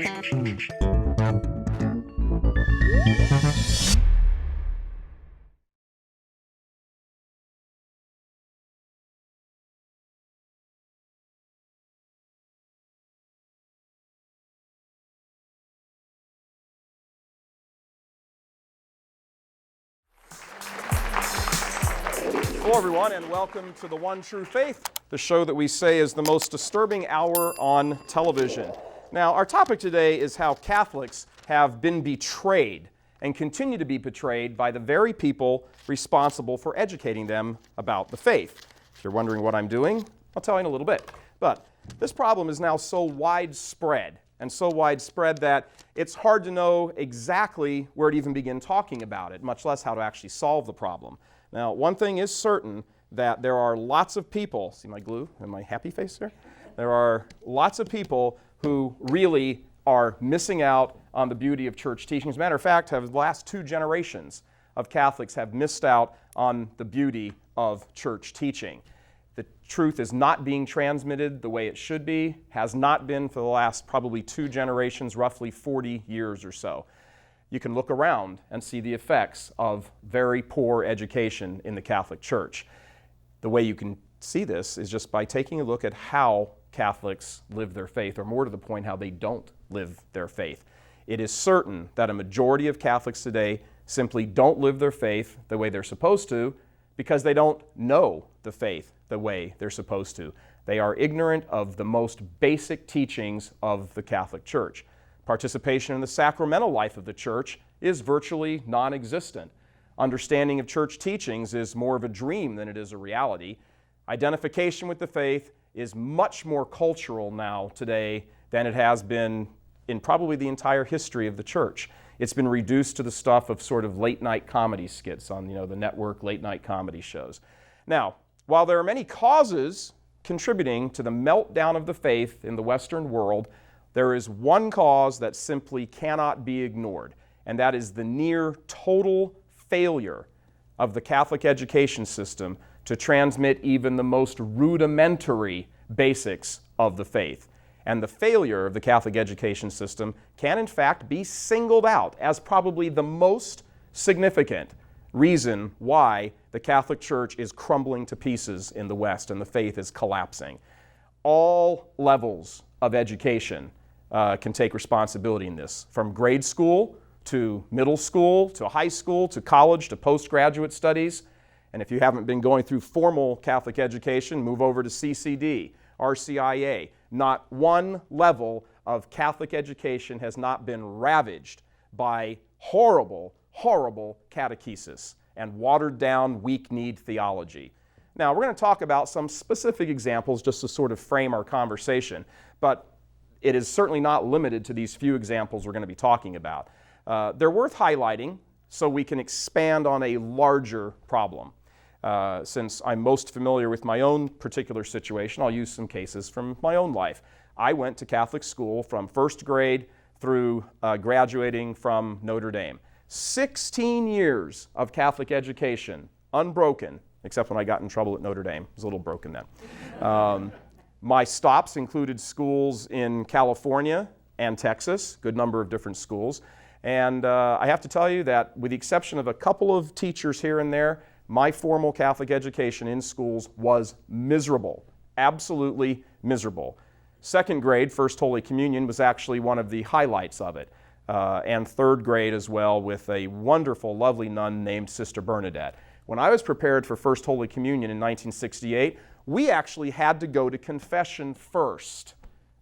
Hello, everyone, and welcome to The One True Faith, the show that we say is the most disturbing hour on television. Now, our topic today is how Catholics have been betrayed and continue to be betrayed by the very people responsible for educating them about the faith. If you're wondering what I'm doing, I'll tell you in a little bit. But this problem is now so widespread, and so widespread that it's hard to know exactly where to even begin talking about it, much less how to actually solve the problem. Now, one thing is certain, that there are lots of people, see my glue and my happy face there? There are lots of people who really are missing out on the beauty of church teaching. As a matter of fact, the last 2 generations of Catholics have missed out on the beauty of church teaching. The truth is not being transmitted the way it should be, has not been for the last probably 2 generations, roughly 40 years or so. You can look around and see the effects of very poor education in the Catholic Church. The way you can see this is just by taking a look at how Catholics live their faith, or more to the point, how they don't live their faith. It is certain that a majority of Catholics today simply don't live their faith the way they're supposed to because they don't know the faith the way they're supposed to. They are ignorant of the most basic teachings of the Catholic Church. Participation in the sacramental life of the church is virtually non-existent. Understanding of church teachings is more of a dream than it is a reality. Identification with the faith is much more cultural now today than it has been in probably the entire history of the church. It's been reduced to the stuff of sort of late-night comedy skits on the network late-night comedy shows. Now, while there are many causes contributing to the meltdown of the faith in the Western world, there is one cause that simply cannot be ignored, and that is the near total failure of the Catholic education system to transmit even the most rudimentary basics of the faith. And the failure of the Catholic education system can in fact be singled out as probably the most significant reason why the Catholic Church is crumbling to pieces in the West and the faith is collapsing. All levels of education can take responsibility in this, from grade school to middle school to high school to college to postgraduate studies. And if you haven't been going through formal Catholic education, move over to CCD, RCIA. Not one level of Catholic education has not been ravaged by horrible, horrible catechesis and watered-down, weak-kneed theology. Now, we're going to talk about some specific examples just to sort of frame our conversation, but it is certainly not limited to these few examples we're going to be talking about. They're worth highlighting so we can expand on a larger problem. Since I'm most familiar with my own particular situation, I'll use some cases from my own life. I went to Catholic school from first grade through graduating from Notre Dame. 16 years of Catholic education, unbroken, except when I got in trouble at Notre Dame. It was a little broken then. My stops included schools in California and Texas, good number of different schools. And I have to tell you that with the exception of a couple of teachers here and there, my formal Catholic education in schools was miserable, absolutely miserable. Second grade, First Holy Communion, was actually one of the highlights of it. And third grade as well, with a wonderful, lovely nun named Sister Bernadette. When I was prepared for First Holy Communion in 1968, we actually had to go to confession first.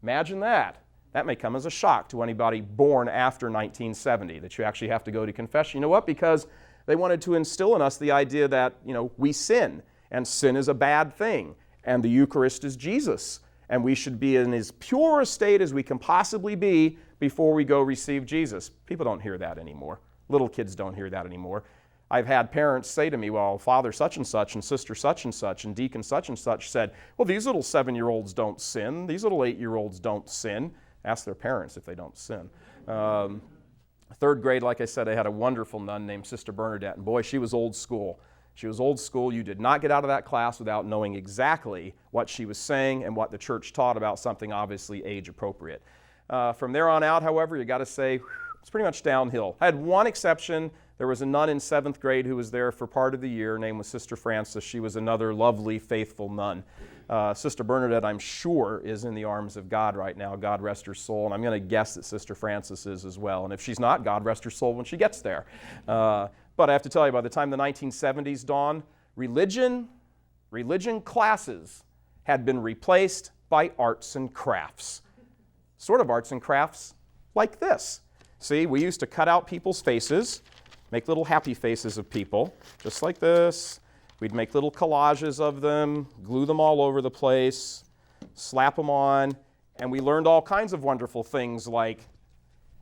Imagine that. That may come as a shock to anybody born after 1970, that you actually have to go to confession. You know what? Because they wanted to instill in us the idea that, we sin, and sin is a bad thing, and the Eucharist is Jesus, and we should be in as pure a state as we can possibly be before we go receive Jesus. People don't hear that anymore. Little kids don't hear that anymore. I've had parents say to me, well, Father such and such and Sister such and Deacon such and such said, well, these little 7-year-olds don't sin. These little 8-year-olds don't sin. Ask their parents if they don't sin. Third grade, like I said, I had a wonderful nun named Sister Bernadette, and boy, she was old school. She was old school. You did not get out of that class without knowing exactly what she was saying and what the church taught about something obviously age appropriate. From there on out, however, you got to say, it's pretty much downhill. I had one exception. There was a nun in 7th grade who was there for part of the year. Her name was Sister Frances. She was another lovely, faithful nun. Sister Bernadette, I'm sure, is in the arms of God right now. God rest her soul. And I'm going to guess that Sister Frances is as well. And if she's not, God rest her soul when she gets there. But I have to tell you, by the time the 1970s dawned, religion classes had been replaced by arts and crafts. Sort of arts and crafts like this. See, we used to cut out people's faces, make little happy faces of people, just like this. We'd make little collages of them, glue them all over the place, slap them on, and we learned all kinds of wonderful things like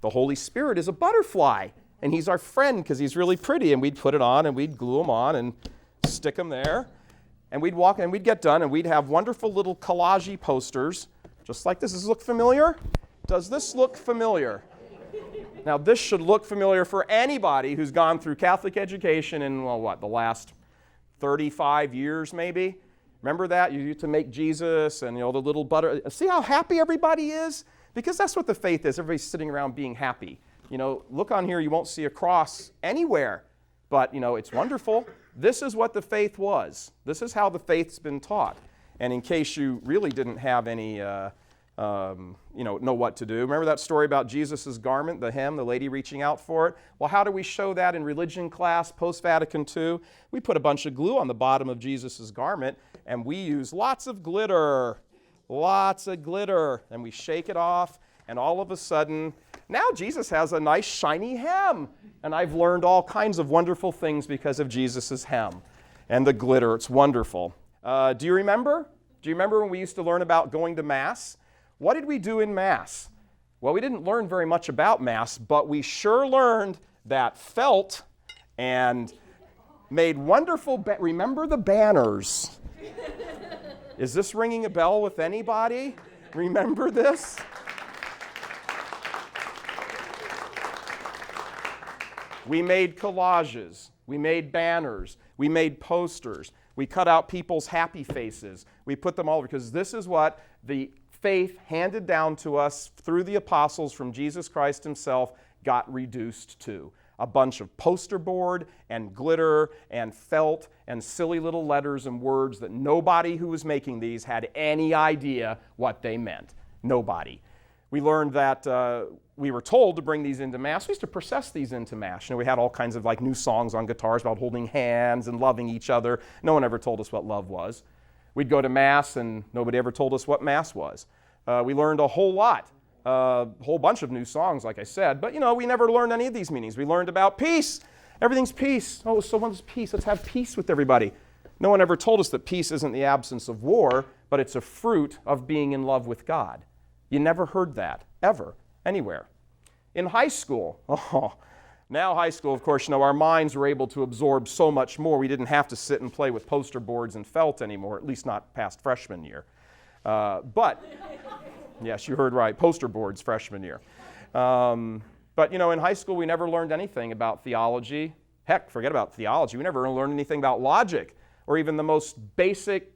the Holy Spirit is a butterfly, and he's our friend because he's really pretty, and we'd put it on, and we'd glue them on and stick them there, and we'd walk, and we'd get done, and we'd have wonderful little collage posters, just like this. Does this look familiar? Does this look familiar? Now, this should look familiar for anybody who's gone through Catholic education in, the last 35 years maybe? Remember that? You used to make Jesus and, the little butter. See how happy everybody is? Because that's what the faith is. Everybody's sitting around being happy. Look on here, you won't see a cross anywhere. But, it's wonderful. This is what the faith was. This is how the faith's been taught. And in case you really didn't have any know what to do. Remember that story about Jesus' garment, the hem, the lady reaching out for it? Well, how do we show that in religion class post-Vatican II? We put a bunch of glue on the bottom of Jesus' garment, and we use lots of glitter, and we shake it off, and all of a sudden, now Jesus has a nice shiny hem, and I've learned all kinds of wonderful things because of Jesus' hem and the glitter. It's wonderful. Do you remember? Do you remember when we used to learn about going to Mass? What did we do in Mass? Well, we didn't learn very much about Mass, but we sure learned that felt and made wonderful, remember the banners? Is this ringing a bell with anybody? Remember this? We made collages, we made banners, we made posters, we cut out people's happy faces, we put them all over, because this is what the faith handed down to us through the apostles from Jesus Christ himself got reduced to. A bunch of poster board and glitter and felt and silly little letters and words that nobody who was making these had any idea what they meant. Nobody. We learned that we were told to bring these into Mass. We used to process these into Mass. We had all kinds of new songs on guitars about holding hands and loving each other. No one ever told us what love was. We'd go to Mass and nobody ever told us what Mass was. We learned a whole lot, a whole bunch of new songs, like I said, but we never learned any of these meanings. We learned about peace. Everything's peace. Oh, so what's peace? Let's have peace with everybody. No one ever told us that peace isn't the absence of war, but it's a fruit of being in love with God. You never heard that, ever, anywhere. In high school, now high school, of course, our minds were able to absorb so much more. We didn't have to sit and play with poster boards and felt anymore, at least not past freshman year. But, yes, you heard right, poster boards freshman year. But, in high school, we never learned anything about theology. Heck, forget about theology. We never learned anything about logic or even the most basic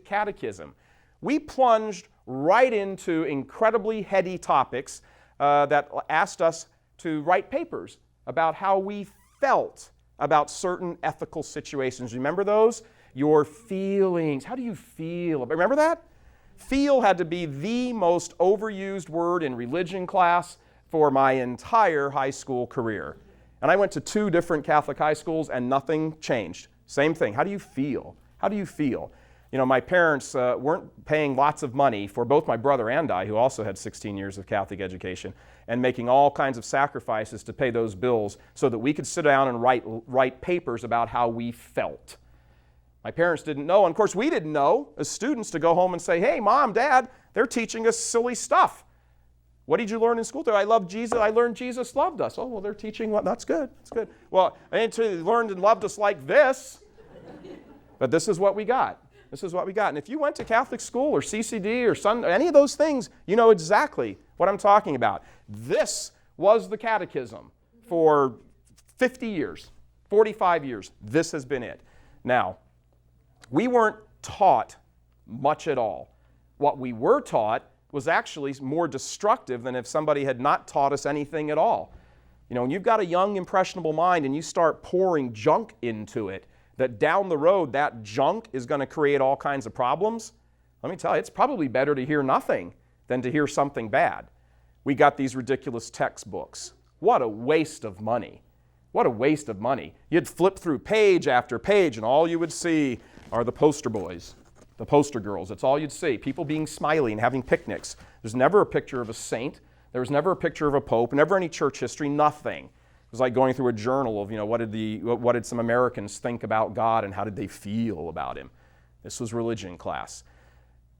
catechism. We plunged right into incredibly heady topics that asked us to write papers about how we felt about certain ethical situations. Remember those? Your feelings. How do you feel? Remember that? Feel had to be the most overused word in religion class for my entire high school career. And I went to 2 different Catholic high schools and nothing changed. Same thing. How do you feel? How do you feel? My parents weren't paying lots of money for both my brother and I, who also had 16 years of Catholic education, and making all kinds of sacrifices to pay those bills so that we could sit down and write papers about how we felt. My parents didn't know, and of course we didn't know as students to go home and say, hey, Mom, Dad, they're teaching us silly stuff. What did you learn in school today? I love Jesus. I learned Jesus loved us. Oh, well, they're teaching what? That's good. That's good. Well, I didn't learn and loved us like this, but this is what we got. This is what we got. And if you went to Catholic school or CCD or any of those things, you know exactly what I'm talking about. This was the catechism for 50 years, 45 years. This has been it. Now, we weren't taught much at all. What we were taught was actually more destructive than if somebody had not taught us anything at all. You know, when you've got a young, impressionable mind and you start pouring junk into it, that down the road, that junk is going to create all kinds of problems, let me tell you, it's probably better to hear nothing than to hear something bad. We got these ridiculous textbooks. What a waste of money. What a waste of money. You'd flip through page after page and all you would see are the poster boys, the poster girls. That's all you'd see. People being smiley and having picnics. There's never a picture of a saint. There was never a picture of a pope, never any church history, nothing. It was like going through a journal of, what did some Americans think about God and how did they feel about him. This was religion class.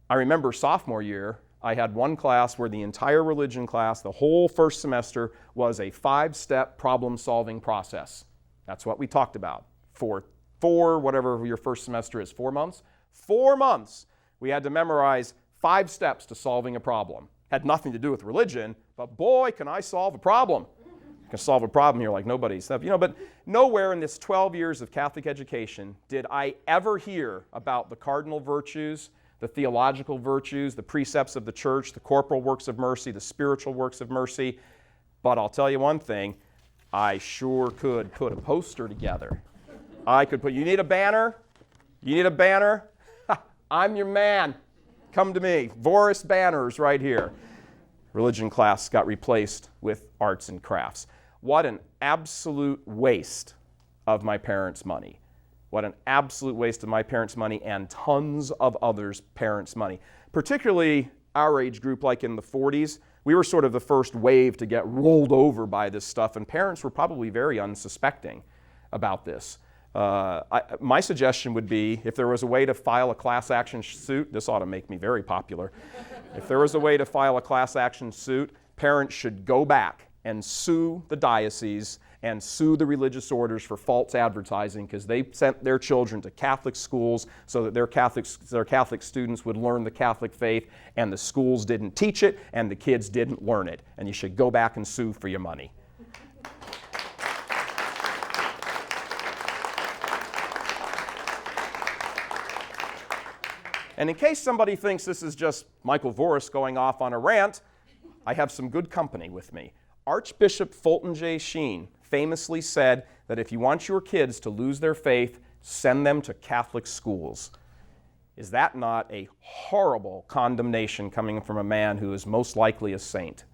I remember sophomore year, I had one class where the entire religion class, the whole first semester, was a 5-step problem-solving process. That's what we talked about. For whatever your first semester is, 4 months? 4 months, we had to memorize 5 steps to solving a problem. Had nothing to do with religion, but boy, can I solve a problem. I can solve a problem here like nobody's. But nowhere in this 12 years of Catholic education did I ever hear about the cardinal virtues, the theological virtues, the precepts of the church, the corporal works of mercy, the spiritual works of mercy. But I'll tell you one thing, I sure could put a poster together. You need a banner? You need a banner? I'm your man. Come to me. Voris banners right here. Religion class got replaced with arts and crafts. What an absolute waste of my parents' money. What an absolute waste of my parents' money and tons of others' parents' money. Particularly our age group, like in the 40s, we were sort of the first wave to get rolled over by this stuff, and parents were probably very unsuspecting about this. My suggestion would be, if there was a way to file a class action suit, this ought to make me very popular. If there was a way to file a class action suit, parents should go back and sue the diocese and sue the religious orders for false advertising because they sent their children to Catholic schools so that their Catholic students would learn the Catholic faith, and the schools didn't teach it and the kids didn't learn it. And you should go back and sue for your money. And in case somebody thinks this is just Michael Voris going off on a rant, I have some good company with me. Archbishop Fulton J. Sheen famously said that if you want your kids to lose their faith, send them to Catholic schools. Is that not a horrible condemnation coming from a man who is most likely a saint?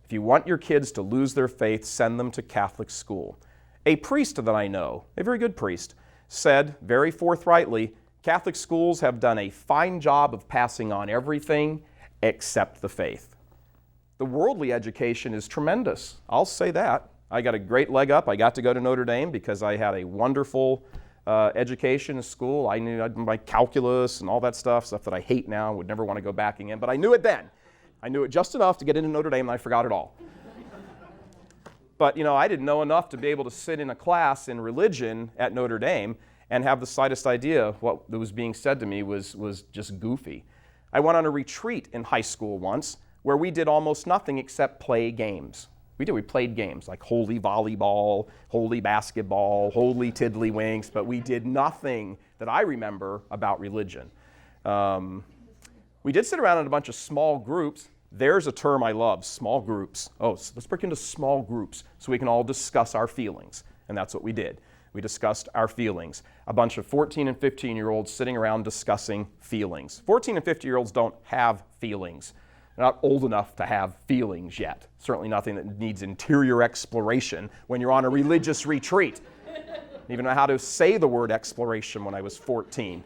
If you want your kids to lose their faith, send them to Catholic school. A priest that I know, a very good priest, said very forthrightly, Catholic schools have done a fine job of passing on everything except the faith. The worldly education is tremendous. I'll say that. I got a great leg up. I got to go to Notre Dame because I had a wonderful education in school. I knew my calculus and all that stuff that I hate now, would never want to go back again, but I knew it then. I knew it just enough to get into Notre Dame and I forgot it all. But I didn't know enough to be able to sit in a class in religion at Notre Dame and have the slightest idea what was being said to me was just goofy. I went on a retreat in high school once where we did almost nothing except play games. We played games like holy volleyball, holy basketball, holy tiddlywinks, but we did nothing that I remember about religion. We did sit around in a bunch of small groups. There's a term I love, small groups. Oh, so let's break into small groups so we can all discuss our feelings. And that's what we did. We discussed our feelings. A bunch of 14 and 15-year-olds sitting around discussing feelings. 14 and 15-year-olds don't have feelings. They're not old enough to have feelings yet. Certainly nothing that needs interior exploration when you're on a religious retreat. I didn't even know how to say the word exploration when I was 14.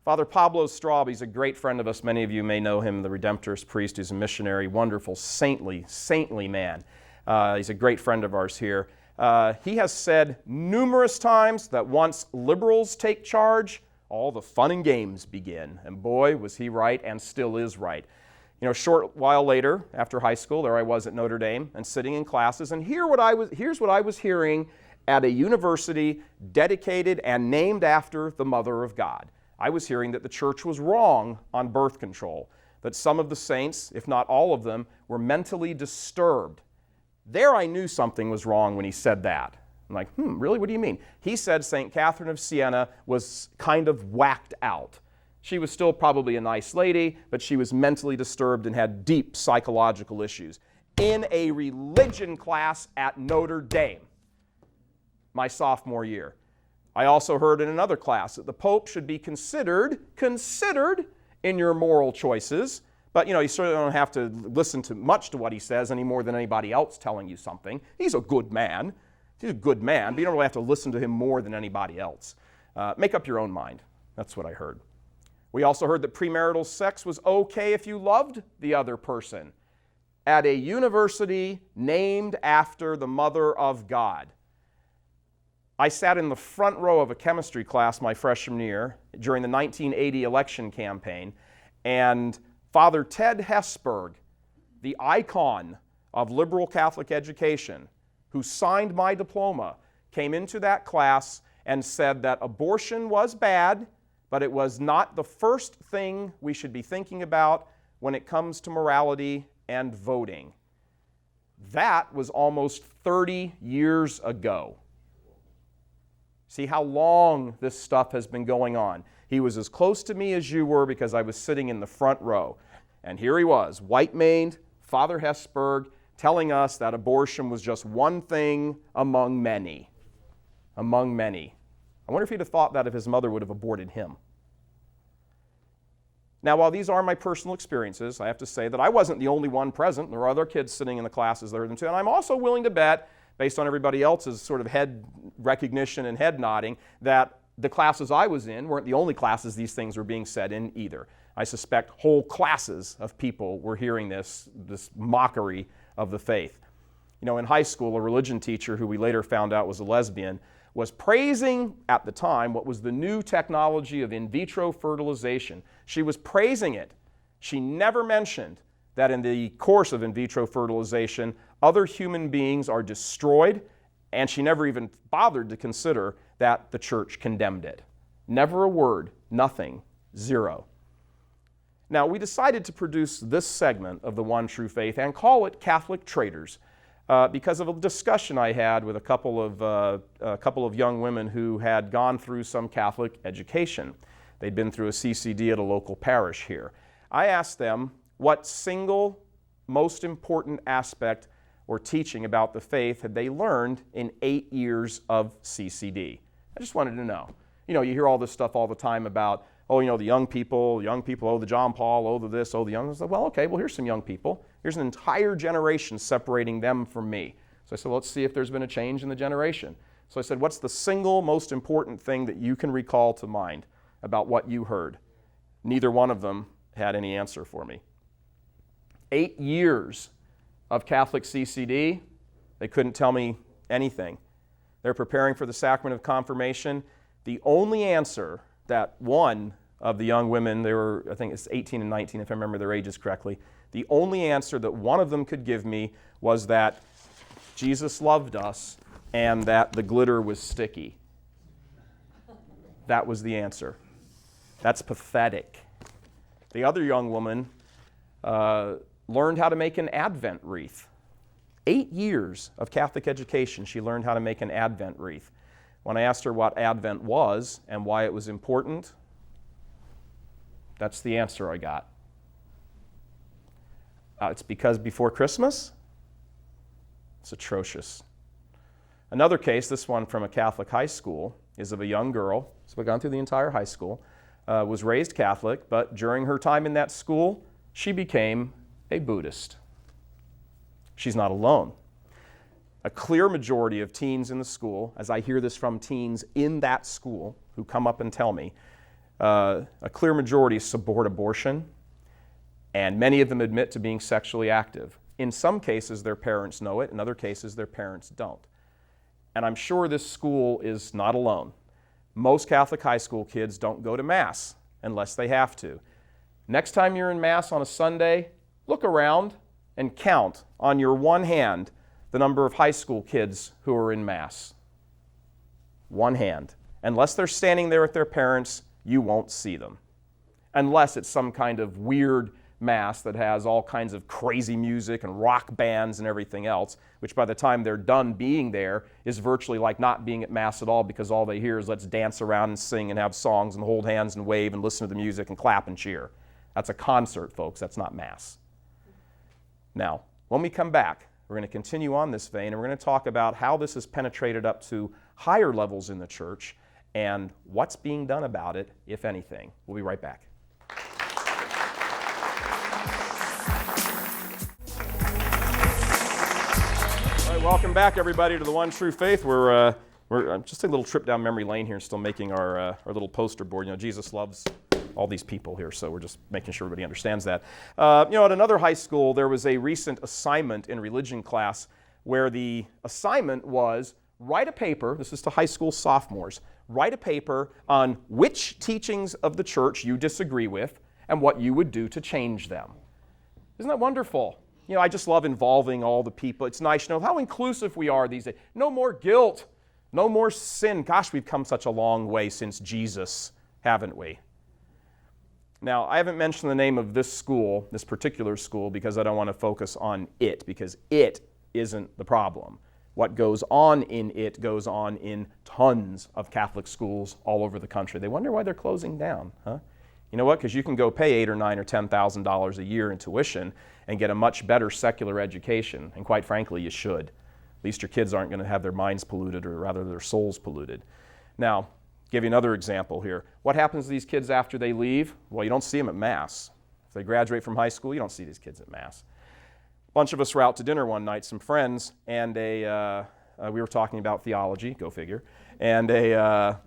Father Pablo Straub, he's a great friend of us. Many of you may know him, the Redemptorist priest. He's a missionary, wonderful, saintly man. He's a great friend of ours here. He has said numerous times that once liberals take charge, all the fun and games begin. And boy, was he right and still is right. A short while later, after high school, there I was at Notre Dame and sitting in classes, and here's what I was hearing at a university dedicated and named after the Mother of God. I was hearing that the church was wrong on birth control, that some of the saints, if not all of them, were mentally disturbed. There I knew something was wrong when he said that. I'm like, really? What do you mean? He said St. Catherine of Siena was kind of whacked out. She was still probably a nice lady, but she was mentally disturbed and had deep psychological issues. In a religion class at Notre Dame, my sophomore year. I also heard in another class that the Pope should be considered in your moral choices. But, you certainly don't have to listen to much to what he says any more than anybody else telling you something. He's a good man. He's a good man, but you don't really have to listen to him more than anybody else. Make up your own mind. That's what I heard. We also heard that premarital sex was okay if you loved the other person at a university named after the Mother of God. I sat in the front row of a chemistry class my freshman year during the 1980 election campaign, and Father Ted Hesburgh, the icon of liberal Catholic education, who signed my diploma, came into that class and said that abortion was bad, but it was not the first thing we should be thinking about when it comes to morality and voting. That was almost 30 years ago. See how long this stuff has been going on. He was as close to me as you were because I was sitting in the front row. And here he was, white-maned, Father Hesburgh, telling us that abortion was just one thing among many. Among many. I wonder if he'd have thought that if his mother would have aborted him. Now, while these are my personal experiences, I have to say that I wasn't the only one present. There were other kids sitting in the classes that heard them too. And I'm also willing to bet, based on everybody else's sort of head recognition and head nodding, that the classes I was in weren't the only classes these things were being said in either. I suspect whole classes of people were hearing this mockery of the faith. In high school, a religion teacher who we later found out was a lesbian was praising, at the time, what was the new technology of in vitro fertilization. She was praising it. She never mentioned that in the course of in vitro fertilization, other human beings are destroyed, and she never even bothered to consider that the church condemned it. Never a word, nothing, zero. Now, we decided to produce this segment of the One True Faith and call it Catholic Traitors because of a discussion I had with a couple of young women who had gone through some Catholic education. They'd been through a CCD at a local parish here. I asked them what single most important aspect or teaching about the faith had they learned in 8 years of CCD. I just wanted to know. You hear all this stuff all the time about, the young people, the John Paul, the this, the young. I said, well, okay, here's some young people. Here's an entire generation separating them from me. So I said, well, let's see if there's been a change in the generation. So I said, what's the single most important thing that you can recall to mind about what you heard? Neither one of them had any answer for me. 8 years of Catholic CCD, they couldn't tell me anything. They're preparing for the sacrament of confirmation. The only answer that one of the young women, they were, I think it's 18 and 19 if I remember their ages correctly, the only answer that one of them could give me was that Jesus loved us and that the glitter was sticky. That was the answer. That's pathetic. The other young woman learned how to make an Advent wreath. 8 years of Catholic education, she learned how to make an Advent wreath. When I asked her what Advent was and why it was important, that's the answer I got. It's because before Christmas? It's atrocious. Another case, this one from a Catholic high school, is of a young girl, so we've gone through the entire high school, was raised Catholic, but during her time in that school, she became a Buddhist. She's not alone. A clear majority of teens in the school, as I hear this from teens in that school who come up and tell me, a clear majority support abortion, and many of them admit to being sexually active. In some cases, their parents know it. In other cases, their parents don't. And I'm sure this school is not alone. Most Catholic high school kids don't go to Mass unless they have to. Next time you're in Mass on a Sunday, look around and count on your one hand the number of high school kids who are in Mass. One hand. Unless they're standing there with their parents, you won't see them. Unless it's some kind of weird Mass that has all kinds of crazy music and rock bands and everything else, which by the time they're done being there is virtually like not being at Mass at all, because all they hear is let's dance around and sing and have songs and hold hands and wave and listen to the music and clap and cheer. That's a concert, folks. That's not Mass. Now, when we come back, we're going to continue on this vein, and we're going to talk about how this has penetrated up to higher levels in the church and what's being done about it, if anything. We'll be right back. All right, welcome back, everybody, to the One True Faith. We're just a little trip down memory lane here, still making our little poster board. You know, Jesus loves all these people here, so we're just making sure everybody understands that. At another high school, there was a recent assignment in religion class where the assignment was write a paper, this is to high school sophomores, write a paper on which teachings of the church you disagree with and what you would do to change them. Isn't that wonderful? You know, I just love involving all the people. It's nice to know how inclusive we are these days. No more guilt, no more sin. Gosh, we've come such a long way since Jesus, haven't we? Now, I haven't mentioned the name of this school, this particular school, because I don't want to focus on it, because it isn't the problem. What goes on in it goes on in tons of Catholic schools all over the country. They wonder why they're closing down, huh? You know what? Because you can go pay $8,000 or $9,000 or $10,000 a year in tuition and get a much better secular education, and quite frankly, you should. At least your kids aren't going to have their minds polluted, or rather their souls polluted. Now, give you another example here. What happens to these kids after they leave? Well, you don't see them at Mass. If they graduate from high school, you don't see these kids at Mass. A bunch of us were out to dinner one night, some friends, and we were talking about theology, go figure, and a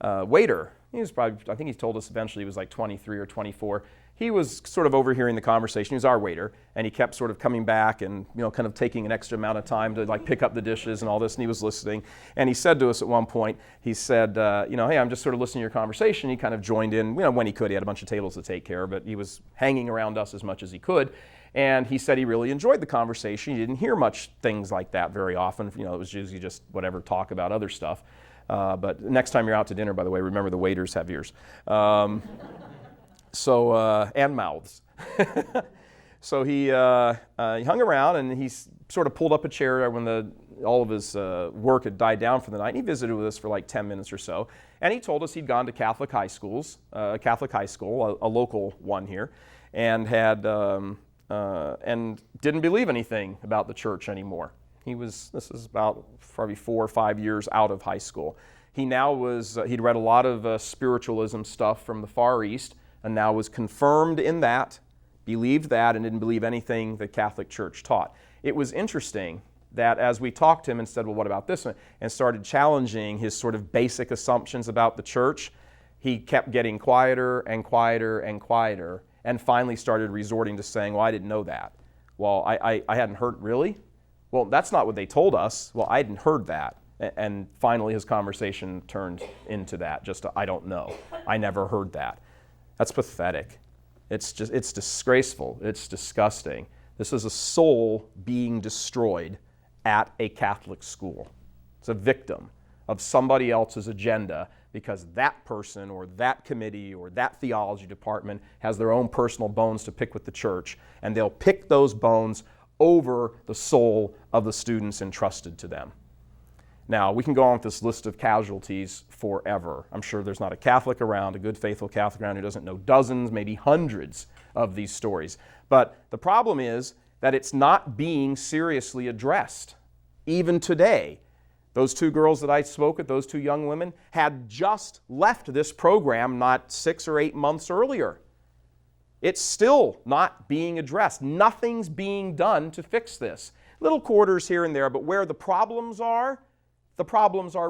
waiter, he was probably, I think he told us eventually he was like 23 or 24. He was sort of overhearing the conversation. He was our waiter, and he kept sort of coming back and, kind of taking an extra amount of time to like pick up the dishes and all this, and he was listening. And he said to us at one point, he said, hey, I'm just sort of listening to your conversation. He kind of joined in, when he could. He had a bunch of tables to take care of, but he was hanging around us as much as he could. And he said he really enjoyed the conversation. He didn't hear much things like that very often. It was usually just whatever, talk about other stuff. But next time you're out to dinner, by the way, remember the waiters have ears. And mouths. So he hung around, and he sort of pulled up a chair when all of his work had died down for the night. And he visited with us for like 10 minutes or so. And he told us he'd gone to Catholic high school, a local one here, and had and didn't believe anything about the church anymore. This is about probably 4 or 5 years out of high school. He now he'd read a lot of spiritualism stuff from the Far East, and now was confirmed in that, believed that, and didn't believe anything the Catholic Church taught. It was interesting that as we talked to him and said, well, what about this one? And started challenging his sort of basic assumptions about the church, he kept getting quieter and quieter and quieter, and finally started resorting to saying, well, I didn't know that. Well, I hadn't heard, really? Well, that's not what they told us. Well, I hadn't heard that. And finally his conversation turned into that, just I don't know. I never heard that. That's pathetic. It's disgraceful. It's disgusting. This is a soul being destroyed at a Catholic school. It's a victim of somebody else's agenda because that person or that committee or that theology department has their own personal bones to pick with the church, and they'll pick those bones over the soul of the students entrusted to them. Now, we can go on with this list of casualties forever. I'm sure there's not a Catholic around, a good, faithful Catholic around, who doesn't know dozens, maybe hundreds of these stories. But the problem is that it's not being seriously addressed. Even today, those 2 girls that I spoke with, those 2 young women, had just left this program not 6 or 8 months earlier. It's still not being addressed. Nothing's being done to fix this. Little quarters here and there, but where the problems are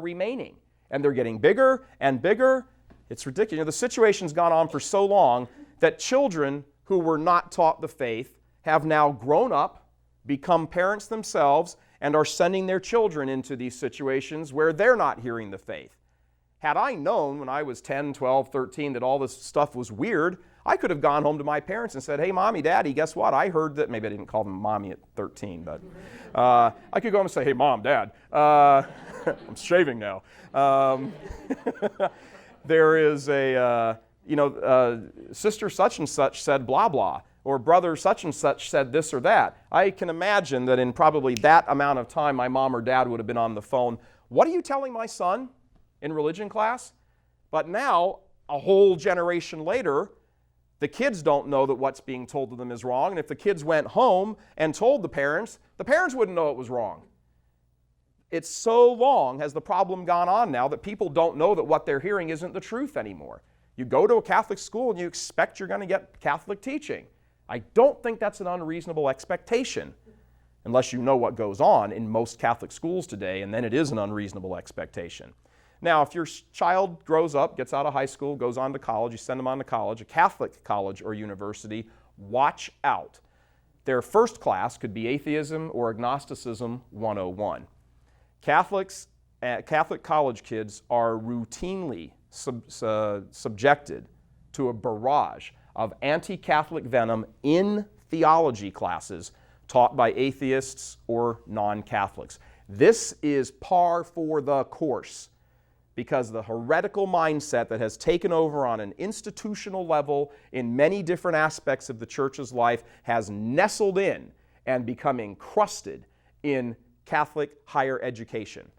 remaining. And they're getting bigger and bigger. It's ridiculous. The situation's gone on for so long that children who were not taught the faith have now grown up, become parents themselves, and are sending their children into these situations where they're not hearing the faith. Had I known when I was 10, 12, 13 that all this stuff was weird, I could have gone home to my parents and said, hey, Mommy, Daddy, guess what? I heard that. Maybe I didn't call them Mommy at 13, but I could go home and say, hey, Mom, Dad, I'm shaving now. There is sister such and such said blah, blah, or brother such and such said this or that. I can imagine that in probably that amount of time, my mom or dad would have been on the phone. What are you telling my son in religion class? But now, a whole generation later, the kids don't know that what's being told to them is wrong. And if the kids went home and told the parents wouldn't know it was wrong. It's so long has the problem gone on now that people don't know that what they're hearing isn't the truth anymore. You go to a Catholic school and you expect you're going to get Catholic teaching. I don't think that's an unreasonable expectation, unless you know what goes on in most Catholic schools today, and then it is an unreasonable expectation. Now, if your child grows up, gets out of high school, goes on to college, you send them on to college, a Catholic college or university, watch out. Their first class could be Atheism or Agnosticism 101. Catholic college kids are routinely subjected to a barrage of anti-Catholic venom in theology classes taught by atheists or non-Catholics. This is par for the course, because the heretical mindset that has taken over on an institutional level in many different aspects of the church's life has nestled in and become encrusted in Catholic higher education.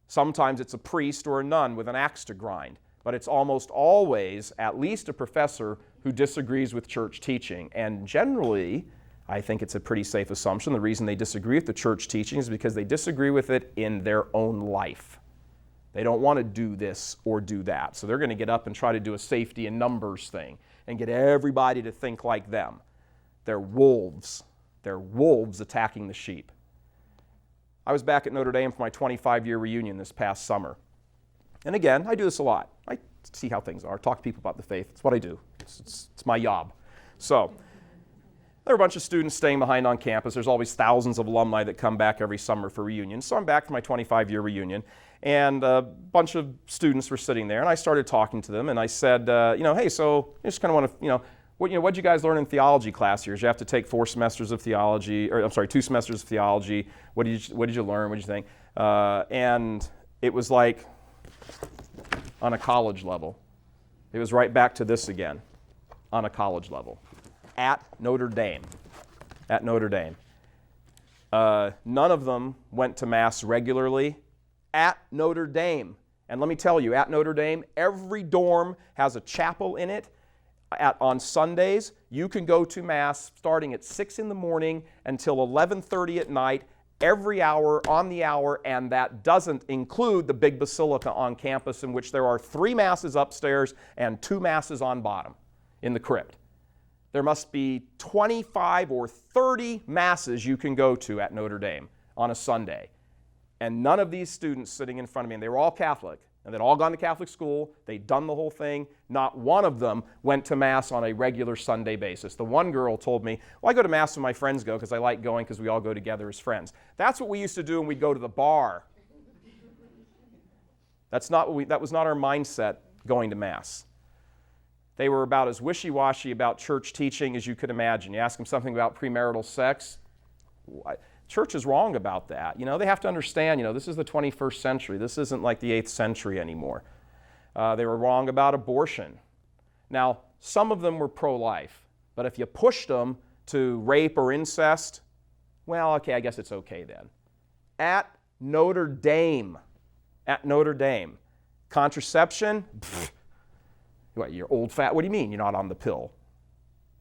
Sometimes it's a priest or a nun with an axe to grind, but it's almost always at least a professor who disagrees with church teaching. And generally, I think it's a pretty safe assumption, the reason they disagree with the church teaching is because they disagree with it in their own life. They don't want to do this or do that. So they're going to get up and try to do a safety in numbers thing and get everybody to think like them. They're wolves. They're wolves attacking the sheep. I was back at Notre Dame for my 25-year reunion this past summer. And again, I do this a lot. I see how things are, talk to people about the faith. It's what I do. It's my job. So there are a bunch of students staying behind on campus. There's always thousands of alumni that come back every summer for reunions. So I'm back for my 25-year reunion. And a bunch of students were sitting there. And I started talking to them. And I said, hey, so I just kind of want to, what did you guys learn in theology class here? You have to take 2 semesters of theology. What did you learn? What did you think? And it was like on a college level. It was right back to this again, on a college level. At Notre Dame. At Notre Dame. None of them went to Mass regularly at Notre Dame. And let me tell you, at Notre Dame, every dorm has a chapel in it. On Sundays, you can go to Mass starting at 6 in the morning until 11:30 at night, every hour on the hour, and that doesn't include the big basilica on campus in which there are 3 Masses upstairs and 2 Masses on bottom in the crypt. There must be 25 or 30 Masses you can go to at Notre Dame on a Sunday. And none of these students sitting in front of me, and they were all Catholic, and they'd all gone to Catholic school, they'd done the whole thing, not one of them went to Mass on a regular Sunday basis. The one girl told me, well, I go to Mass when my friends go because I like going because we all go together as friends. That's what we used to do when we'd go to the bar. That was not our mindset going to Mass. They were about as wishy-washy about church teaching as you could imagine. You ask them something about premarital sex, church is wrong about that. They have to understand, this is the 21st century. This isn't like the 8th century anymore. They were wrong about abortion. Now, some of them were pro-life, but if you pushed them to rape or incest, well, okay, I guess it's okay then. At Notre Dame. Contraception? Pfft. What, you're old fat? What do you mean you're not on the pill?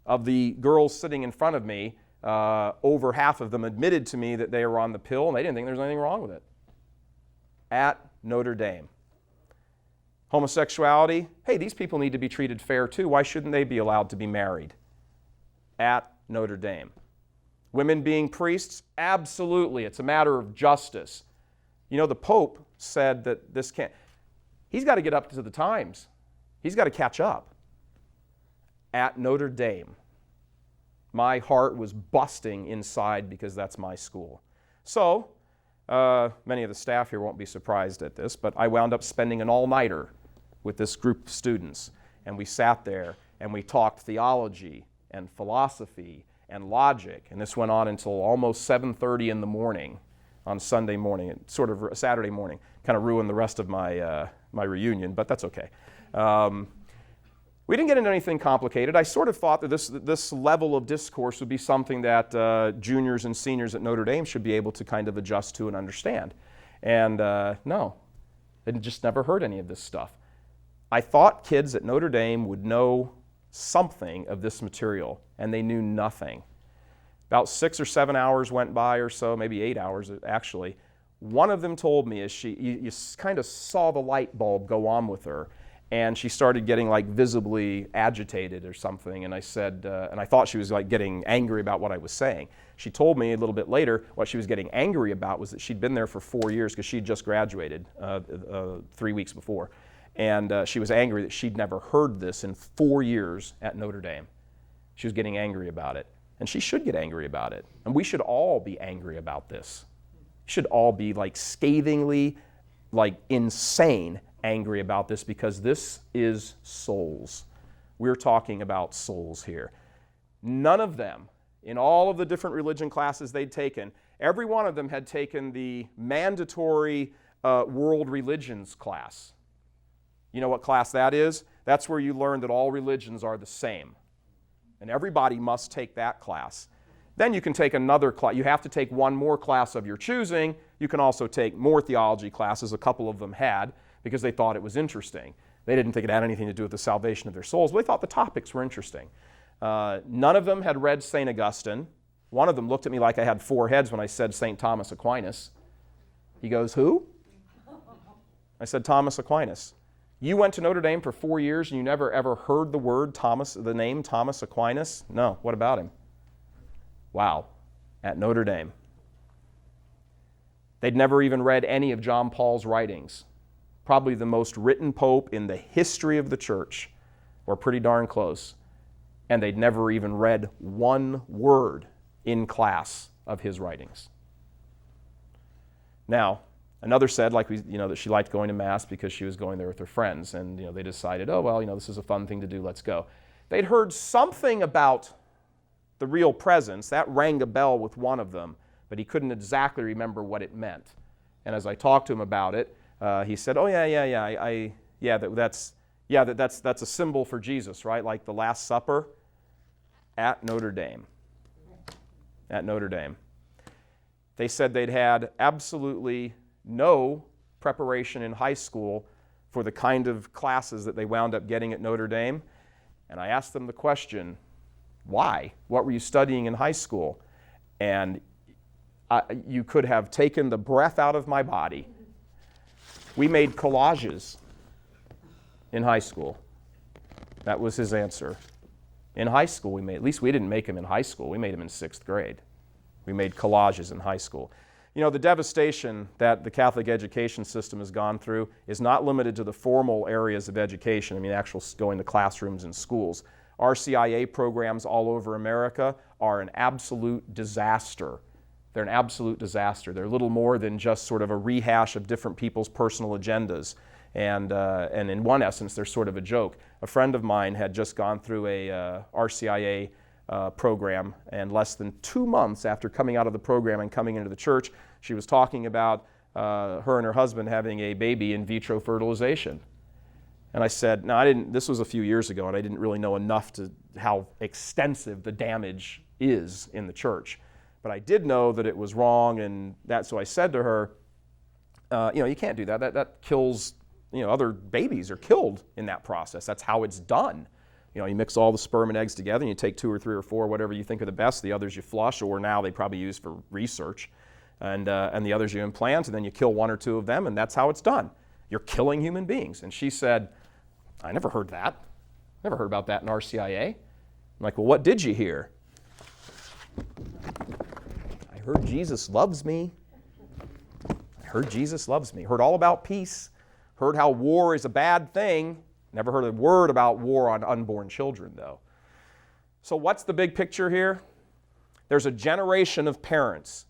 Of the girls sitting in front of me, over half of them admitted to me that they were on the pill and they didn't think there was anything wrong with it. At Notre Dame. Homosexuality? Hey, these people need to be treated fair too. Why shouldn't they be allowed to be married? At Notre Dame. Women being priests? Absolutely. It's a matter of justice. The Pope said that this can't. He's got to get up to the times. He's got to catch up. At Notre Dame. My heart was busting inside because that's my school. So, many of the staff here won't be surprised at this, but I wound up spending an all-nighter with this group of students. And we sat there and we talked theology and philosophy and logic. And this went on until almost 7:30 in the morning on Sunday morning, sort of Saturday morning. Kind of ruined the rest of my reunion, but that's okay. We didn't get into anything complicated. I sort of thought that this level of discourse would be something that juniors and seniors at Notre Dame should be able to kind of adjust to and understand. And no, I just never heard any of this stuff. I thought kids at Notre Dame would know something of this material, and they knew nothing. About 6 or 7 hours went by or so, maybe 8 hours actually. One of them told me as you kind of saw the light bulb go on with her, and she started getting like visibly agitated or something, and I said, and I thought she was like getting angry about what I was saying. She told me a little bit later what she was getting angry about was that she'd been there for 4 years because she'd just graduated 3 weeks before. And she was angry that she'd never heard this in 4 years at Notre Dame. She was getting angry about it. And she should get angry about it. And we should all be angry about this. We should all be like scathingly, like insane angry about this because this is souls. We're talking about souls here. None of them, in all of the different religion classes they'd taken, every one of them had taken the mandatory world religions class. You know what class that is? That's where you learn that all religions are the same. And everybody must take that class. Then you can take another class. You have to take one more class of your choosing. You can also take more theology classes. A couple of them had, because they thought it was interesting. They didn't think it had anything to do with the salvation of their souls, but they thought the topics were interesting. None of them had read St. Augustine. One of them looked at me like I had 4 heads when I said St. Thomas Aquinas. He goes, who? I said, Thomas Aquinas. You went to Notre Dame for 4 years and you never ever heard the name Thomas Aquinas? No, what about him? Wow, at Notre Dame. They'd never even read any of John Paul's writings. Probably the most written pope in the history of the church, or pretty darn close. And they'd never even read one word in class of his writings. Now, another said, that she liked going to Mass because she was going there with her friends, and they decided, this is a fun thing to do, let's go. They'd heard something about the real presence. That rang a bell with one of them, but he couldn't exactly remember what it meant. And as I talked to him about it, he said, that's a symbol for Jesus, right? Like the Last Supper at Notre Dame. At Notre Dame. They said they'd had absolutely no preparation in high school for the kind of classes that they wound up getting at Notre Dame. And I asked them the question, why? What were you studying in high school? And you could have taken the breath out of my body. We made collages in high school. That was his answer. In high school, at least we didn't make them in high school. We made them in 6th grade. We made collages in high school. The devastation that the Catholic education system has gone through is not limited to the formal areas of education, actual going to classrooms and schools. RCIA programs all over America are an absolute disaster. They're an absolute disaster. They're little more than just sort of a rehash of different people's personal agendas. And in one essence, they're sort of a joke. A friend of mine had just gone through a RCIA program, and less than 2 months after coming out of the program and coming into the church, she was talking about her and her husband having a baby in vitro fertilization. And I said, this was a few years ago, and I didn't really know enough to how extensive the damage is in the church. But I did know that it was wrong, and so I said to her, you can't do that. That kills, other babies are killed in that process. That's how it's done. You mix all the sperm and eggs together, and you take 2 or 3 or 4, whatever you think are the best. The others you flush, or now they probably use for research. And the others you implant, and then you kill 1 or 2 of them, and that's how it's done. You're killing human beings. And she said, I never heard that. Never heard about that in RCIA. I'm like, well, what did you hear? I heard Jesus loves me. I heard Jesus loves me. Heard all about peace. Heard how war is a bad thing. Never heard a word about war on unborn children, though. So what's the big picture here? There's a generation of parents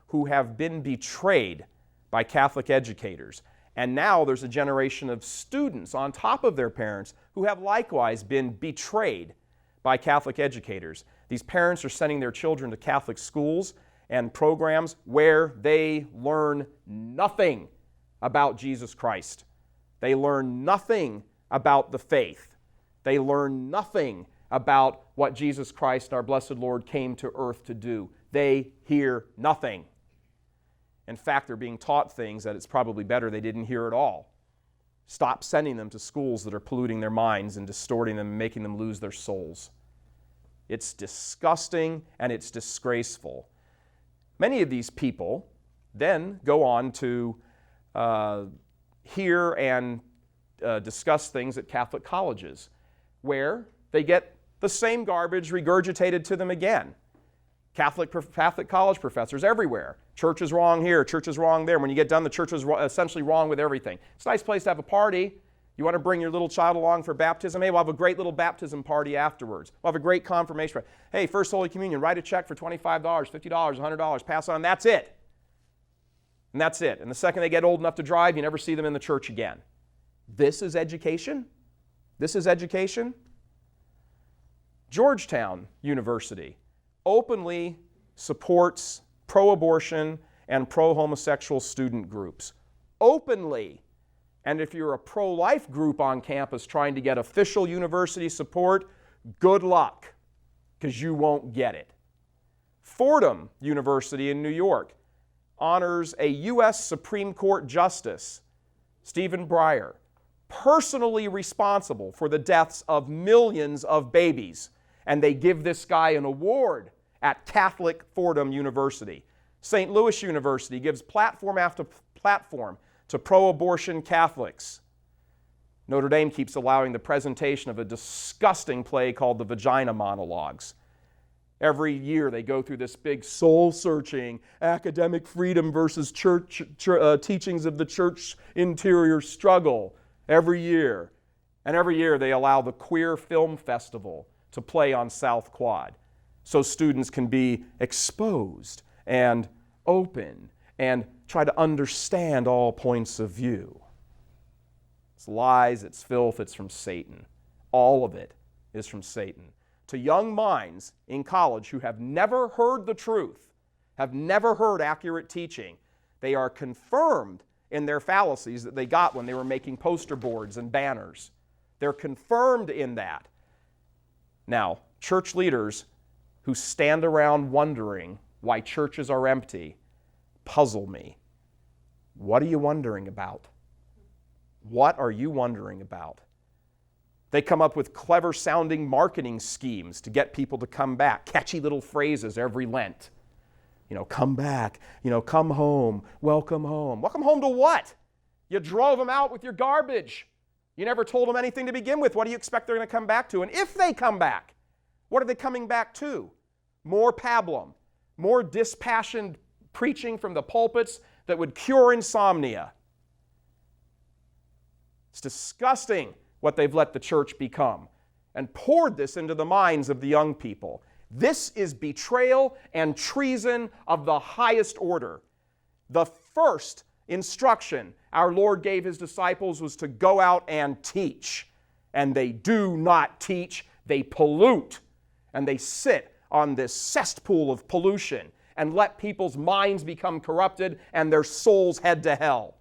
who have been betrayed by Catholic educators. And now there's a generation of students on top of their parents who have likewise been betrayed by Catholic educators. These parents are sending their children to Catholic schools and programs where they learn nothing about Jesus Christ. They learn nothing about the faith. They learn nothing about what Jesus Christ, our blessed Lord, came to earth to do. They hear nothing. In fact, they're being taught things that it's probably better they didn't hear at all. Stop sending them to schools that are polluting their minds and distorting them and making them lose their souls. It's disgusting and it's disgraceful. Many of these people then go on to hear and discuss things at Catholic colleges, where they get the same garbage regurgitated to them again. Catholic college professors everywhere. Church is wrong here, church is wrong there. When you get done, the church is essentially wrong with everything. It's a nice place to have a party. You want to bring your little child along for baptism? Hey, we'll have a great little baptism party afterwards. We'll have a great confirmation party. Hey, First Holy Communion, write a check for $25, $50, $100, pass on. That's it. And that's it. And the second they get old enough to drive, you never see them in the church again. This is education? This is education? Georgetown University openly supports pro-abortion and pro-homosexual student groups. Openly. And if you're a pro-life group on campus trying to get official university support, good luck, because you won't get it. Fordham University in New York honors a U.S. Supreme Court Justice, Stephen Breyer, personally responsible for the deaths of millions of babies. And they give this guy an award at Catholic Fordham University. St. Louis University gives platform after platform to pro-abortion Catholics. Notre Dame keeps allowing the presentation of a disgusting play called the Vagina Monologues. Every year they go through this big soul-searching academic freedom versus church teachings of the church interior struggle every year. And every year they allow the Queer Film Festival to play on South Quad so students can be exposed and open and try to understand all points of view. It's lies, it's filth, it's from Satan. All of it is from Satan. To young minds in college who have never heard the truth, have never heard accurate teaching, they are confirmed in their fallacies that they got when they were making poster boards and banners. They're confirmed in that. Now, church leaders who stand around wondering why churches are empty puzzle me. What are you wondering about? What are you wondering about? They come up with clever-sounding marketing schemes to get people to come back. Catchy little phrases every Lent. Come back. Come home. Welcome home. Welcome home to what? You drove them out with your garbage. You never told them anything to begin with. What do you expect they're going to come back to? And if they come back, what are they coming back to? More pablum. More dispassionate preaching from the pulpits that would cure insomnia. It's disgusting what they've let the church become and poured this into the minds of the young people. This is betrayal and treason of the highest order. The first instruction our Lord gave His disciples was to go out and teach. And they do not teach, they pollute. And they sit on this cesspool of pollution and let people's minds become corrupted and their souls head to hell.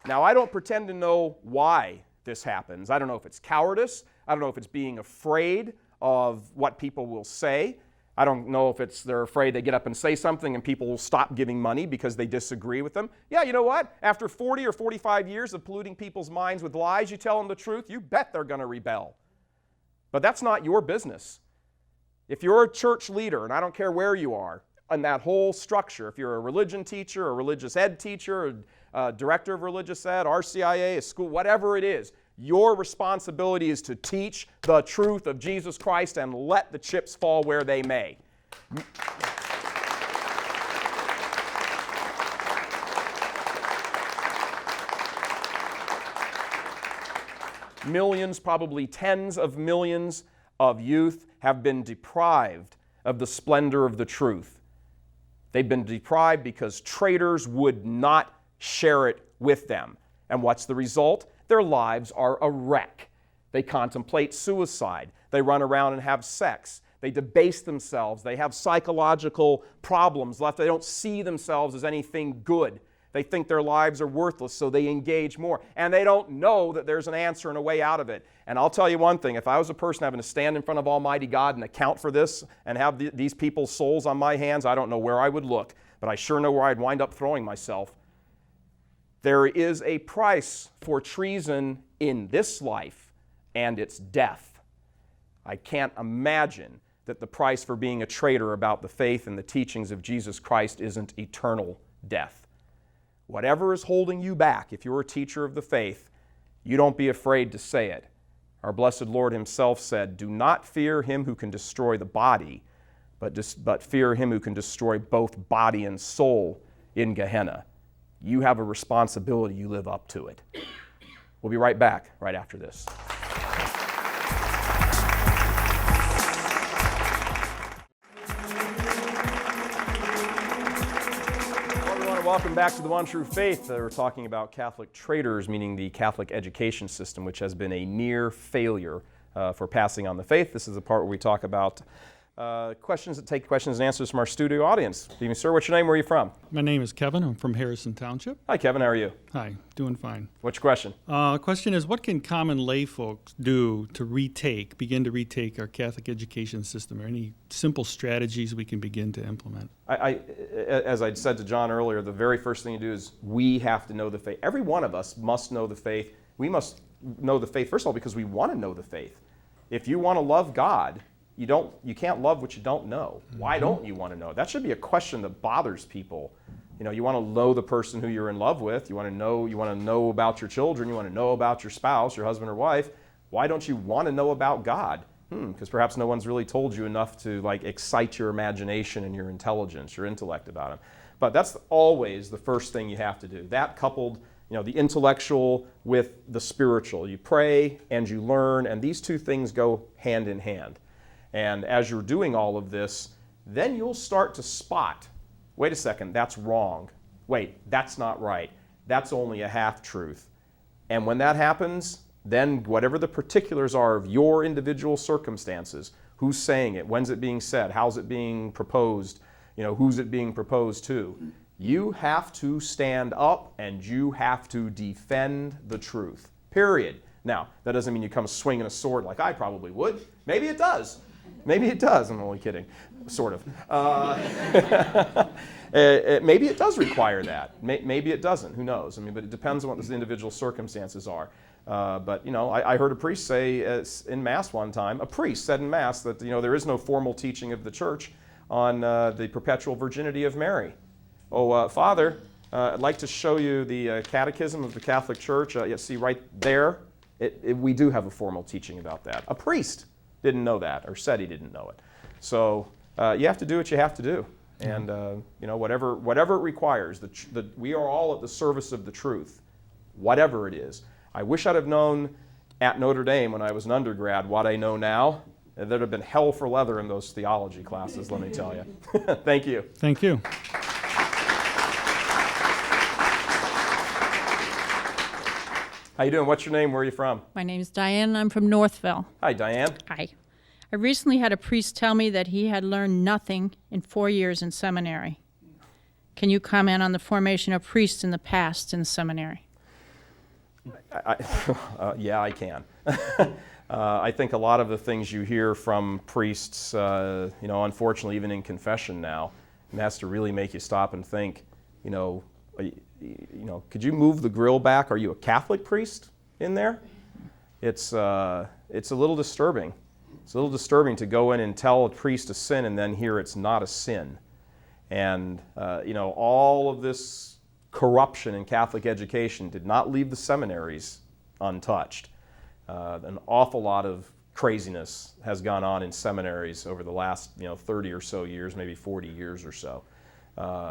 Now, I don't pretend to know why this happens. I don't know if it's cowardice. I don't know if it's being afraid of what people will say. I don't know if they're afraid they get up and say something and people will stop giving money because they disagree with them. Yeah, you know what? After 40 or 45 years of polluting people's minds with lies, you tell them the truth, you bet they're going to rebel. But that's not your business. If you're a church leader, and I don't care where you are, in that whole structure, if you're a religion teacher, a religious ed teacher, a director of religious ed, RCIA, a school, whatever it is, your responsibility is to teach the truth of Jesus Christ and let the chips fall where they may. Millions, probably tens of millions of youth have been deprived of the splendor of the truth. They've been deprived because traitors would not share it with them. And what's the result? Their lives are a wreck. They contemplate suicide. They run around and have sex. They debase themselves. They have psychological problems left. They don't see themselves as anything good. They think their lives are worthless, so they engage more. And they don't know that there's an answer and a way out of it. And I'll tell you one thing. If I was a person having to stand in front of Almighty God and account for this and have these people's souls on my hands, I don't know where I would look, but I sure know where I'd wind up throwing myself. There is a price for treason in this life, and it's death. I can't imagine that the price for being a traitor about the faith and the teachings of Jesus Christ isn't eternal death. Whatever is holding you back, if you're a teacher of the faith, you don't be afraid to say it. Our blessed Lord himself said, "Do not fear him who can destroy the body, but fear him who can destroy both body and soul in Gehenna." You have a responsibility. You live up to it. We'll be right back right after this. Welcome back to the One True Faith. We're talking about Catholic traitors, meaning the Catholic education system, which has been a near failure for passing on the faith. This is the part where we talk about questions and answers from our studio audience. Good evening, sir. What's your name? Where are you from? My name is Kevin. I'm from Harrison Township. Hi, Kevin. How are you? Hi. Doing fine. What's your question? Question is, what can common lay folks do to begin to retake our Catholic education system? Or any simple strategies we can begin to implement? As I said to John earlier, the very first thing to do is we have to know the faith. Every one of us must know the faith. We must know the faith, first of all, because we want to know the faith. If you want to love God, you can't love what you don't know. Why don't you want to know? That should be a question that bothers people. You want to know the person who you're in love with. You want to know about your children. You want to know about your spouse, your husband or wife. Why don't you want to know about God? Because perhaps no one's really told you enough to excite your imagination and your intelligence, your intellect about him. But that's always the first thing you have to do. That coupled, the intellectual with the spiritual. You pray and you learn, and these two things go hand in hand. And as you're doing all of this, then you'll start to spot, wait a second, that's wrong. Wait, that's not right. That's only a half-truth. And when that happens, then whatever the particulars are of your individual circumstances, who's saying it, when's it being said, how's it being proposed, who's it being proposed to, you have to stand up and you have to defend the truth, period. Now, that doesn't mean you come swinging a sword like I probably would. Maybe it does. Maybe it does. I'm only kidding, sort of. Maybe it does require that. Maybe it doesn't. Who knows? But it depends on what the individual circumstances are. But I heard a priest say in Mass one time, a priest said in Mass that there is no formal teaching of the Church on the perpetual virginity of Mary. Father, I'd like to show you the catechism of the Catholic Church. You see right there, we do have a formal teaching about that. A priest didn't know that, or said he didn't know it. So you have to do what you have to do, and whatever it requires. We are all at the service of the truth, whatever it is. I wish I'd have known at Notre Dame when I was an undergrad what I know now. There'd have been hell for leather in those theology classes, let me tell you. Thank you. Thank you. How you doing? What's your name? Where are you from? My name's Diane, and I'm from Northville. Hi, Diane. Hi. I recently had a priest tell me that he had learned nothing in 4 years in seminary. Can you comment on the formation of priests in the past in seminary? Yeah, I can. I think a lot of the things you hear from priests, unfortunately, even in confession now, it has to really make you stop and think, could you move the grill back? Are you a Catholic priest in there? It's a little disturbing. It's a little disturbing to go in and tell a priest a sin and then hear it's not a sin. And, all of this corruption in Catholic education did not leave the seminaries untouched. An awful lot of craziness has gone on in seminaries over the last 30 or so years, maybe 40 years or so.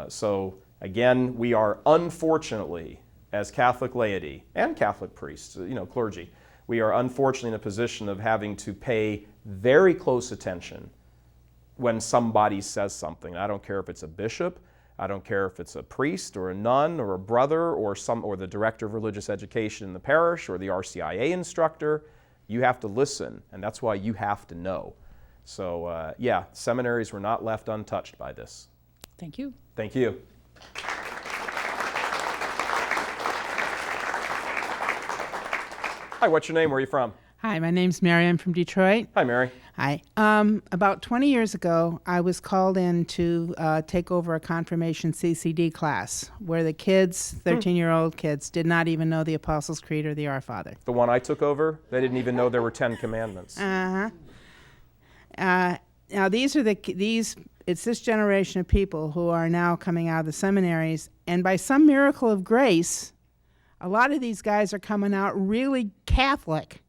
So again, we are unfortunately, as Catholic laity and Catholic priests, clergy, we are unfortunately in a position of having to pay very close attention when somebody says something. I don't care if it's a bishop, I don't care if it's a priest or a nun or a brother or the director of religious education in the parish or the RCIA instructor. You have to listen, and that's why you have to know. So, yeah, seminaries were not left untouched by this. Thank you. Thank you. Hi, what's your name? Where are you from? Hi, my name's Mary. I'm from Detroit. Hi, Mary. Hi. About 20 years ago, I was called in to take over a confirmation CCD class where the kids, 13-year-old kids, did not even know the Apostles' Creed or the Our Father. The one I took over, they didn't even know there were 10 commandments. Now it's this generation of people who are now coming out of the seminaries, and by some miracle of grace, a lot of these guys are coming out really Catholic.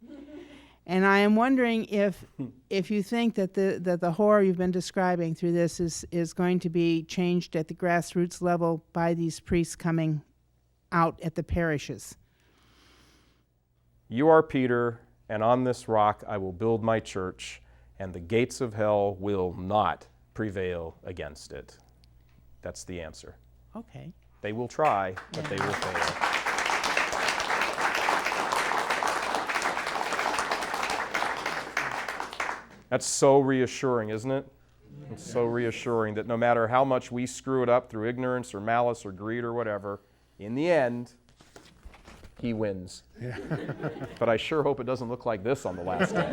And I am wondering if you think that the horror you've been describing through this is going to be changed at the grassroots level by these priests coming out at the parishes. You are Peter, and on this rock I will build my church, and the gates of hell will not prevail against it. That's the answer. Okay. They will try, but they will fail. That's so reassuring, isn't it? It's so reassuring that no matter how much we screw it up through ignorance or malice or greed or whatever, in the end, he wins. Yeah. But I sure hope it doesn't look like this on the last day.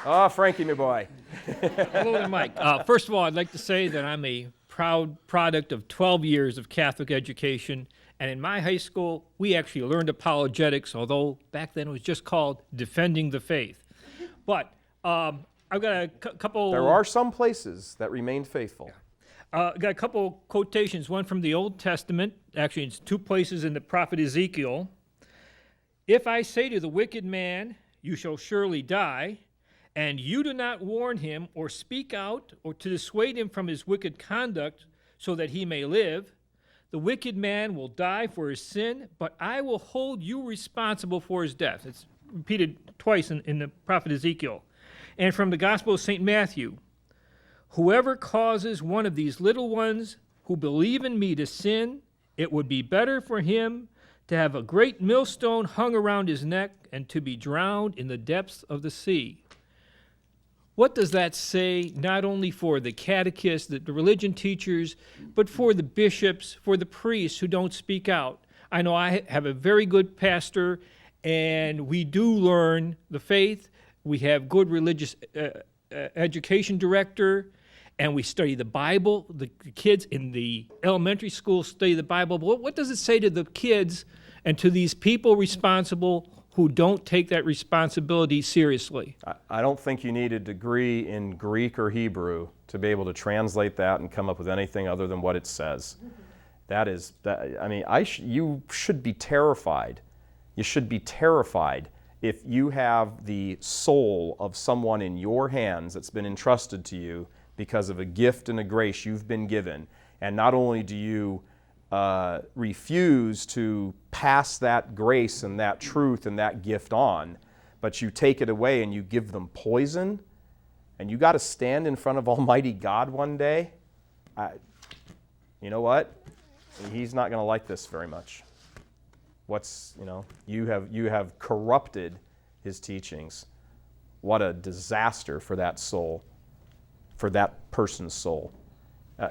Oh, Frankie, my boy. Hello there, Mike. First of all, I'd like to say that I'm a proud product of 12 years of Catholic education. And in my high school, we actually learned apologetics, although back then it was just called defending the faith. But I've got a couple... There are some places that remain faithful. Got a couple quotations, one from the Old Testament. Actually, it's two places in the prophet Ezekiel. If I say to the wicked man, you shall surely die, and you do not warn him or speak out or to dissuade him from his wicked conduct so that he may live, the wicked man will die for his sin, but I will hold you responsible for his death. It's repeated twice in the prophet Ezekiel. And from the Gospel of St. Matthew, whoever causes one of these little ones who believe in me to sin, it would be better for him to have a great millstone hung around his neck and to be drowned in the depths of the sea. What does that say not only for the catechists, the religion teachers, but for the bishops, for the priests who don't speak out? I know I have a very good pastor, and we do learn the faith. We have good religious education director, and we study the Bible. The kids in the elementary school study the Bible. But what does it say to the kids and to these people responsible who don't take that responsibility seriously? I don't think you need a degree in Greek or Hebrew to be able to translate that and come up with anything other than what it says. You should be terrified. You should be terrified if you have the soul of someone in your hands that's been entrusted to you because of a gift and a grace you've been given. And not only do you refuse to pass that grace and that truth and that gift on, but you take it away and you give them poison, and you got to stand in front of Almighty God one day. You know what? He's not going to like this very much. You have corrupted his teachings. What a disaster for that soul, for that person's soul.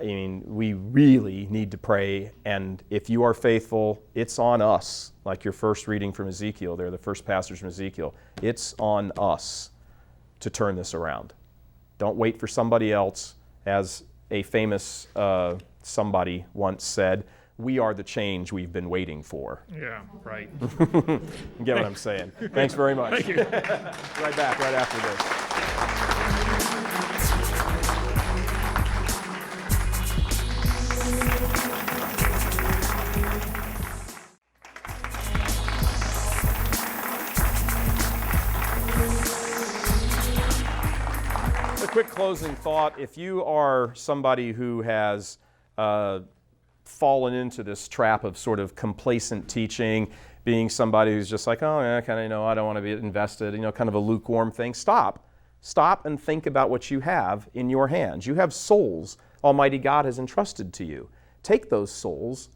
We really need to pray, and if you are faithful, it's on us. Like your first reading from Ezekiel there, the first passage from Ezekiel, it's on us to turn this around. Don't wait for somebody else. As a famous somebody once said, we are the change we've been waiting for. Yeah, right. You get what I'm saying. Thanks very much. Thank you. Right back, right after this. Quick closing thought. If you are somebody who has fallen into this trap of sort of complacent teaching, being somebody who's just like, oh, yeah, kind of, I don't want to be invested, kind of a lukewarm thing, stop. Stop and think about what you have in your hands. You have souls Almighty God has entrusted to you. Take those souls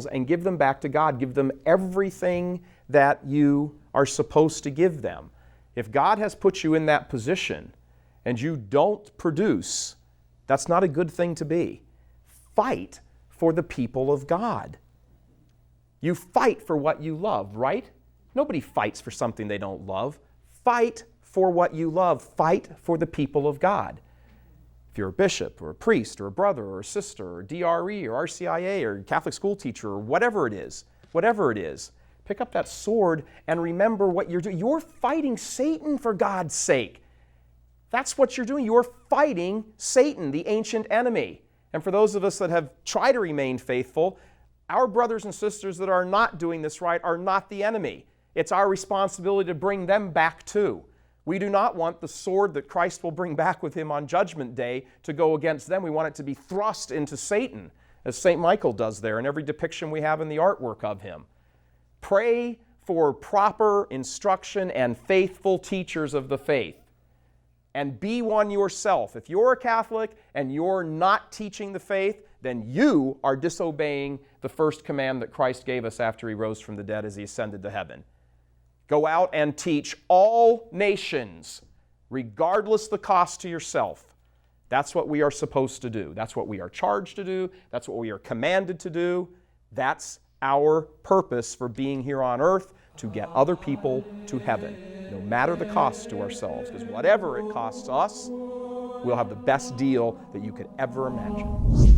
and give them back to God. Give them everything that you are supposed to give them. If God has put you in that position and you don't produce, that's not a good thing to be. Fight for the people of God. You fight for what you love, right? Nobody fights for something they don't love. Fight for what you love. Fight for the people of God. If you're a bishop or a priest or a brother or a sister or DRE or RCIA or Catholic school teacher or whatever it is, pick up that sword and remember what you're doing. You're fighting Satan, for God's sake. That's what you're doing. You're fighting Satan, the ancient enemy. And for those of us that have tried to remain faithful, our brothers and sisters that are not doing this right are not the enemy. It's our responsibility to bring them back too. We do not want the sword that Christ will bring back with him on Judgment Day to go against them. We want it to be thrust into Satan, as St. Michael does there in every depiction we have in the artwork of him. Pray for proper instruction and faithful teachers of the faith. And be one yourself. If you're a Catholic and you're not teaching the faith, then you are disobeying the first command that Christ gave us after he rose from the dead as he ascended to heaven. Go out and teach all nations, regardless the cost to yourself. That's what we are supposed to do. That's what we are charged to do. That's what we are commanded to do. That's our purpose for being here on earth, to get other people to heaven, no matter the cost to ourselves. Because whatever it costs us, we'll have the best deal that you could ever imagine.